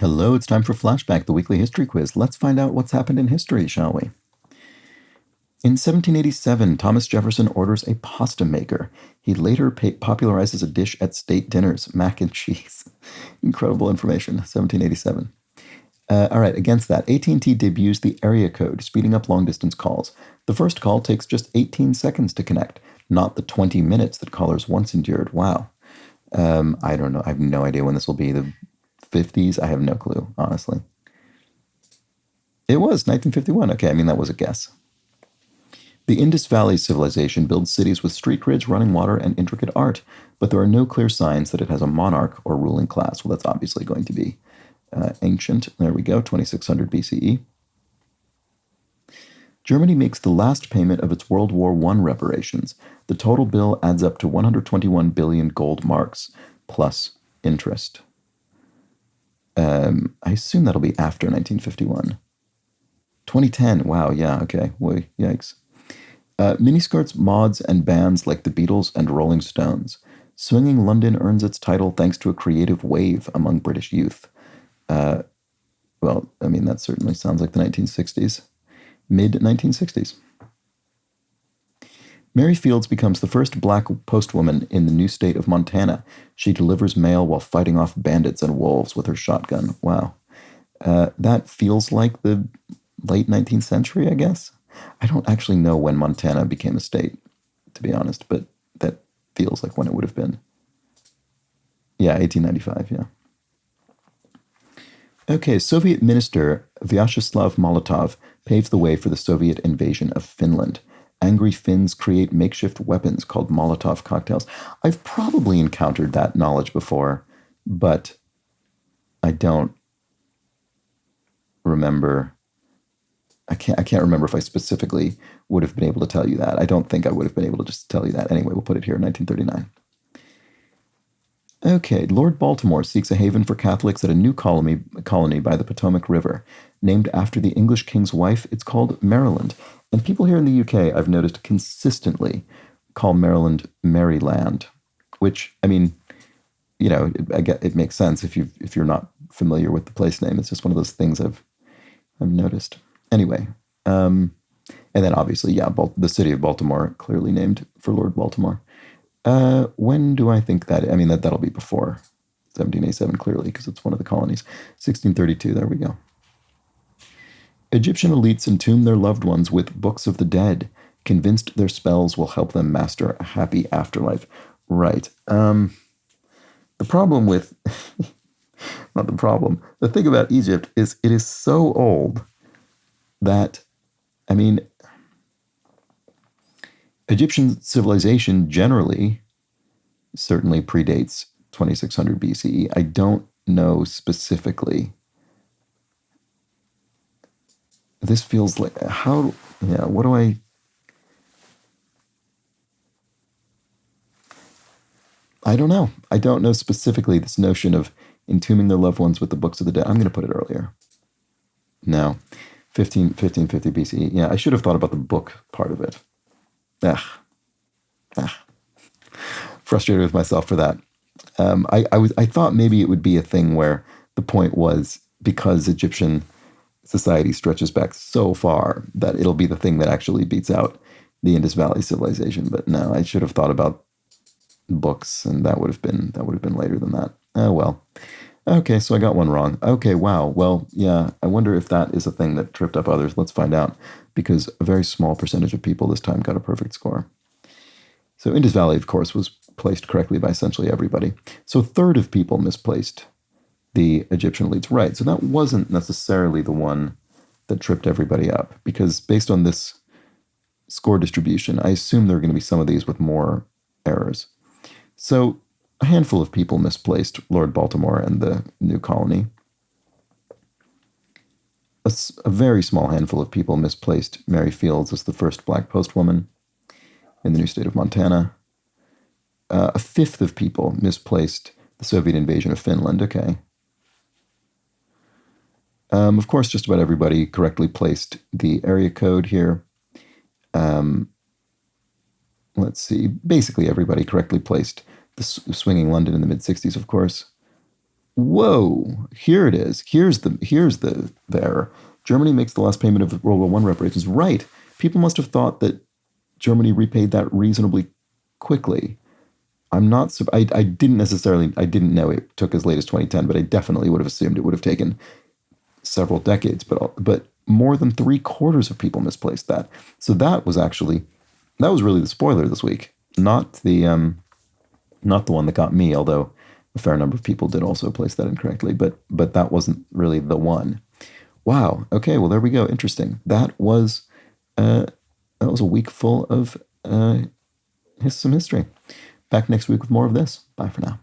Hello, it's time for Flashback, the weekly history quiz. Let's find out what's happened in history, shall we? In 1787, Thomas Jefferson orders a pasta maker. He later popularizes a dish at state dinners, mac and cheese. Incredible information, 1787. All right, against that, AT&T debuts the area code, speeding up long-distance calls. The first call takes just 18 seconds to connect, not the 20 minutes that callers once endured. Wow. I don't know. I have no idea when this will be. The 50s? I have no clue, honestly. It was 1951. Okay, I mean, that was a guess. The Indus Valley civilization builds cities with street grids, running water, and intricate art, but there are no clear signs that it has a monarch or ruling class. Well, that's obviously going to be ancient. There we go, 2600 BCE. Germany makes the last payment of its World War I reparations. The total bill adds up to 121 billion gold marks, plus interest. I assume that'll be after 1951. 2010, wow, yeah, okay, boy, yikes. Miniskirts, mods, and bands like the Beatles and Rolling Stones. Swinging London earns its title thanks to a creative wave among British youth. Well, I mean, that certainly sounds like the 1960s. Mid-1960s. Mary Fields becomes the first black postwoman in the new state of Montana. She delivers mail while fighting off bandits and wolves with her shotgun. Wow. That feels like the late 19th century, I guess. I don't actually know when Montana became a state, to be honest, but that feels like when it would have been. Yeah, 1895, yeah. Okay, Soviet minister Vyacheslav Molotov paves the way for the Soviet invasion of Finland. Angry Finns create makeshift weapons called Molotov cocktails. I've probably encountered that knowledge before, but I don't remember. I can't remember if I specifically would have been able to tell you that. I don't think I would have been able to just tell you that. Anyway, we'll put it here, 1939. Okay, Lord Baltimore seeks a haven for Catholics at a new colony by the Potomac River. Named after the English king's wife, it's called Maryland. And people here in the UK, I've noticed, consistently call Maryland Maryland, which, I mean, you know, I get it makes sense if you're not familiar with the place name. It's just one of those things I've noticed. Anyway, and then obviously, yeah, the city of Baltimore, clearly named for Lord Baltimore. When do I think that? I mean, that'll be before 1787, clearly, because it's one of the colonies. 1632, there we go. Egyptian elites entomb their loved ones with books of the dead, convinced their spells will help them master a happy afterlife. Right. The problem with, not the problem, the thing about Egypt is it is so old that, I mean, Egyptian civilization generally certainly predates 2600 BCE. I don't know specifically. This feels like, what do I don't know. I don't know specifically this notion of entombing their loved ones with the books of the dead. I'm going to put it earlier. No, 1550 BCE. Yeah, I should have thought about the book part of it. Frustrated with myself for that. I thought maybe it would be a thing where the point was because Egyptian society stretches back so far that it'll be the thing that actually beats out the Indus Valley civilization. But no, I should have thought about books, and that would have been later than that. Oh well. Okay, so I got one wrong. Okay, wow. Well, yeah, I wonder if that is a thing that tripped up others. Let's find out, because a very small percentage of people this time got a perfect score. So Indus Valley, of course, was placed correctly by essentially everybody. So a third of people misplaced the Egyptian elites. Right, so that wasn't necessarily the one that tripped everybody up, because based on this score distribution, I assume there are going to be some of these with more errors. So a handful of people misplaced Lord Baltimore and the new colony. A very small handful of people misplaced Mary Fields as the first black postwoman in the new state of Montana. A fifth of people misplaced the Soviet invasion of Finland. Okay. Of course, just about everybody correctly placed the area code here. Let's see. Basically, everybody correctly placed the swinging London in the mid-60s, of course. Whoa, here it is. Here's the error. Germany makes the last payment of World War One reparations. Right. People must have thought that Germany repaid that reasonably quickly. I didn't necessarily, I didn't know it took as late as 2010, but I definitely would have assumed it would have taken several decades. But more than three-quarters of people misplaced that. So that was really the spoiler this week, not the one that got me, although a fair number of people did also place that incorrectly. But that wasn't really the one. Wow. Okay. Well, there we go. Interesting. Uh, that was a week full of some history. Back next week with more of this. Bye for now.